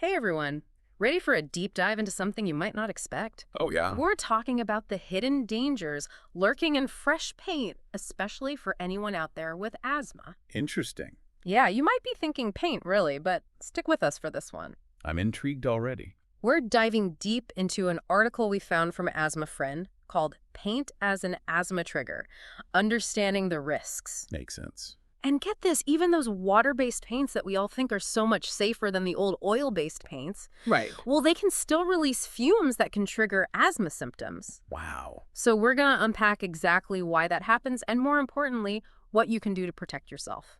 Hey everyone, ready for a deep dive into something you might not expect? Oh, yeah. We're talking about the hidden dangers lurking in fresh paint, especially for anyone out there with asthma. Interesting. Yeah, you might be thinking paint, really, but stick with us for this one. I'm intrigued already. We're diving deep into an article we found from Asthma Friend called Paint as an Asthma Trigger, Understanding the Risks. Makes sense. And get this, even those water-based paints that we all think are so much safer than the old oil-based paints, Right. well, they can still release fumes that can trigger asthma symptoms. Wow. So we're going to unpack exactly why that happens and, more importantly, what you can do to protect yourself.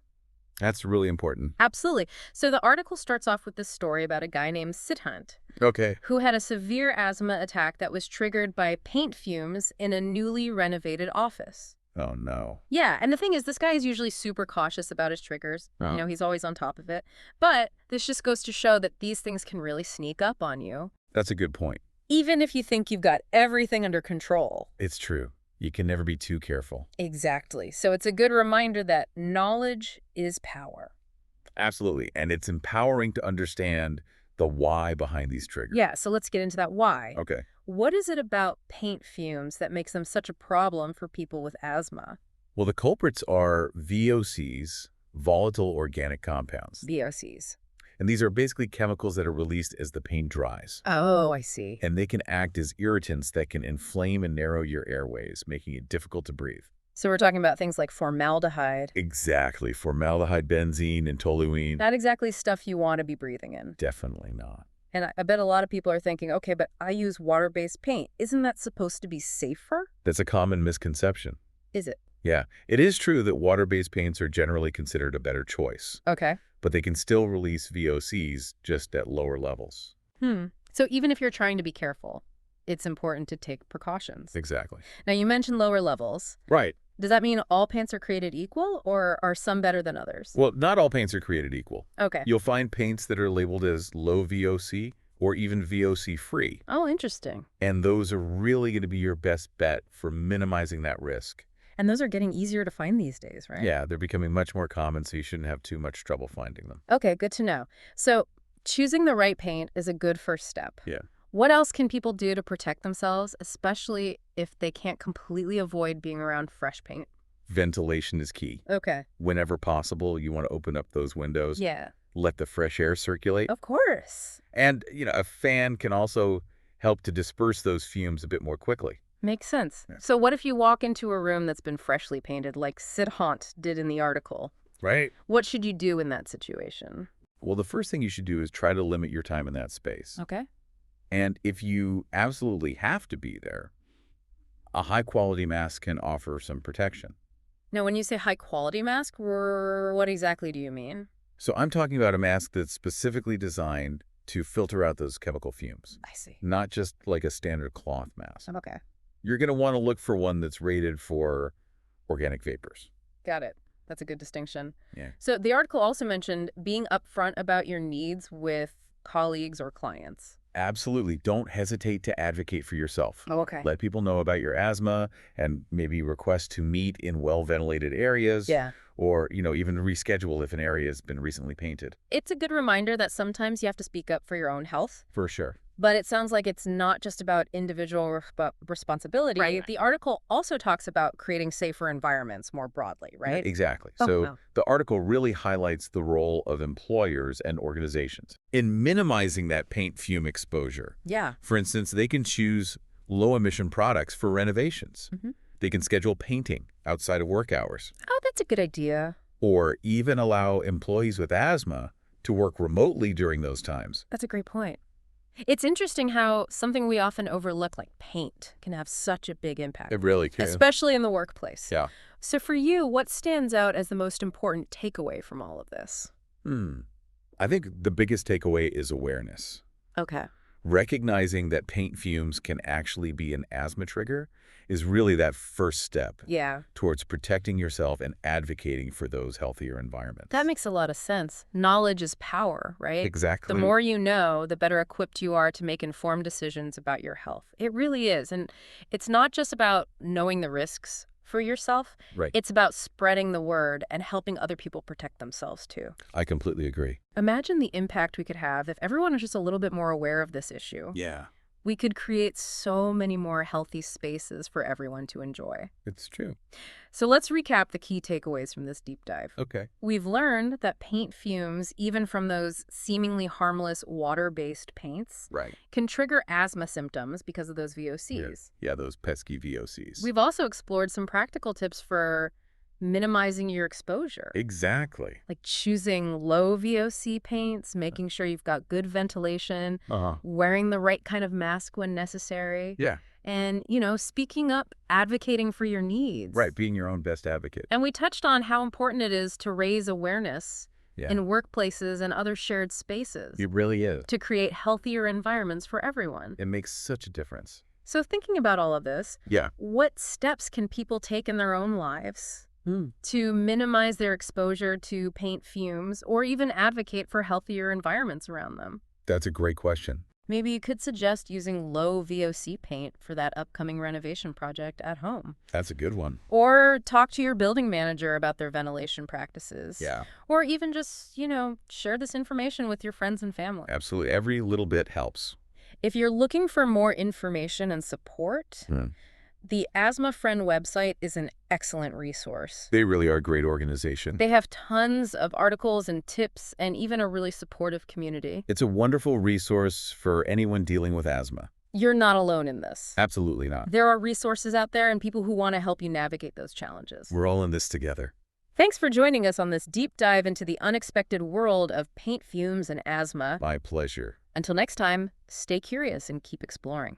That's really important. Absolutely. So the article starts off with this story about a guy named Siddhant, Okay. who had a severe asthma attack that was triggered by paint fumes in a newly renovated office. Oh, no. Yeah, and the thing is, this guy is usually super cautious about his triggers. Oh. He's always on top of it. But this just goes to show that these things can really sneak up on you, That's a good point. even if you think you've got everything under control. It's true. You can never be too careful. Exactly. So it's a good reminder that knowledge is power. Absolutely. And it's empowering to understand the why behind these triggers. Yeah, so let's get into that why. Okay. What is it about paint fumes that makes them such a problem for people with asthma? Well, the culprits are VOCs, volatile organic compounds. VOCs. And these are basically chemicals that are released as the paint dries. Oh, I see. And they can act as irritants that can inflame and narrow your airways, making it difficult to breathe. So we're talking about things like formaldehyde. Exactly. Formaldehyde, benzene, and toluene. Not exactly stuff you want to be breathing in. Definitely not. And I bet a lot of people are thinking, okay, but I use water-based paint. Isn't that supposed to be safer? That's a common misconception. Is it? Yeah, it is true that water-based paints are generally considered a better choice, Okay. but they can still release VOCs just at lower levels. So even if you're trying to be careful, it's important to take precautions. Exactly. Now, you mentioned lower levels. Right. Does that mean all paints are created equal, or are some better than others? Well, not all paints are created equal. Okay. You'll find paints that are labeled as low VOC or even VOC-free, Oh, interesting. and those are really going to be your best bet for minimizing that risk. And those are getting easier to find these days, right? Yeah, they're becoming much more common, so you shouldn't have too much trouble finding them. Okay, good to know. So choosing the right paint is a good first step. Yeah. What else can people do to protect themselves, especially if they can't completely avoid being around fresh paint? Ventilation is key. Okay. Whenever possible, you want to open up those windows. Yeah. Let the fresh air circulate. Of course. And, a fan can also help to disperse those fumes a bit more quickly. Makes sense. Yeah. So what if you walk into a room that's been freshly painted like Siddhant did in the article? Right. What should you do in that situation? Well, the first thing you should do is try to limit your time in that space. Okay. And if you absolutely have to be there, a high-quality mask can offer some protection. Now, when you say high quality mask, what exactly do you mean? So I'm talking about a mask that's specifically designed to filter out those chemical fumes, I see. not just like a standard cloth mask. Okay. You're going to want to look for one that's rated for organic vapors. Got it. That's a good distinction. Yeah. So the article also mentioned being upfront about your needs with colleagues or clients. Absolutely. Don't hesitate to advocate for yourself. Oh, okay. Let people know about your asthma and maybe request to meet in well-ventilated areas. Yeah. Or, even reschedule if an area has been recently painted. It's a good reminder that sometimes you have to speak up for your own health. For sure. But it sounds like it's not just about individual responsibility. Right. The article also talks about creating safer environments more broadly, right? Exactly. Oh, So wow. the article really highlights the role of employers and organizations in minimizing that paint fume exposure. Yeah. For instance, they can choose low-emission products for renovations. They can schedule painting outside of work hours, Oh, that's a good idea. or even allow employees with asthma to work remotely during those times. That's a great point. It's interesting how something we often overlook, like paint, can have such a big impact, really can. especially in the workplace. Yeah. So for you, what stands out as the most important takeaway from all of this? I think the biggest takeaway is awareness. Okay. Recognizing that paint fumes can actually be an asthma trigger is really that first step Yeah. towards protecting yourself and advocating for those healthier environments. That makes a lot of sense. Knowledge is power, right? Exactly. The more you know, the better equipped you are to make informed decisions about your health. It really is. And it's not just about knowing the risks for yourself. Right. It's about spreading the word and helping other people protect themselves, too. I completely agree. Imagine the impact we could have if everyone was just a little bit more aware of this issue. Yeah, We could create so many more healthy spaces for everyone to enjoy. it's true. So let's recap the key takeaways from this deep dive. Okay. We've learned that paint fumes, even from those seemingly harmless water-based paints, Right. can trigger asthma symptoms because of those VOCs. Yeah, those pesky VOCs. We've also explored some practical tips for minimizing your exposure, Exactly. like choosing low VOC paints, making sure you've got good ventilation, Uh-huh. wearing the right kind of mask when necessary, Yeah. and, speaking up, advocating for your needs. Right, being your own best advocate. And we touched on how important it is to raise awareness Yeah. in workplaces and other shared spaces It really is. to create healthier environments for everyone. It makes such a difference. So thinking about all of this, Yeah. what steps can people take in their own lives to minimize their exposure to paint fumes or even advocate for healthier environments around them? That's a great question. Maybe you could suggest using low VOC paint for that upcoming renovation project at home. That's a good one. Or talk to your building manager about their ventilation practices. Yeah, Or even just, share this information with your friends and family. absolutely. Every little bit helps. If you're looking for more information and support, the Asthma Friend website is an excellent resource. They really are a great organization. They have tons of articles and tips and even a really supportive community. It's a wonderful resource for anyone dealing with asthma. You're not alone in this. Absolutely not. There are resources out there and people who want to help you navigate those challenges. We're all in this together. Thanks for joining us on this deep dive into the unexpected world of paint fumes and asthma. My pleasure. Until next time, stay curious and keep exploring.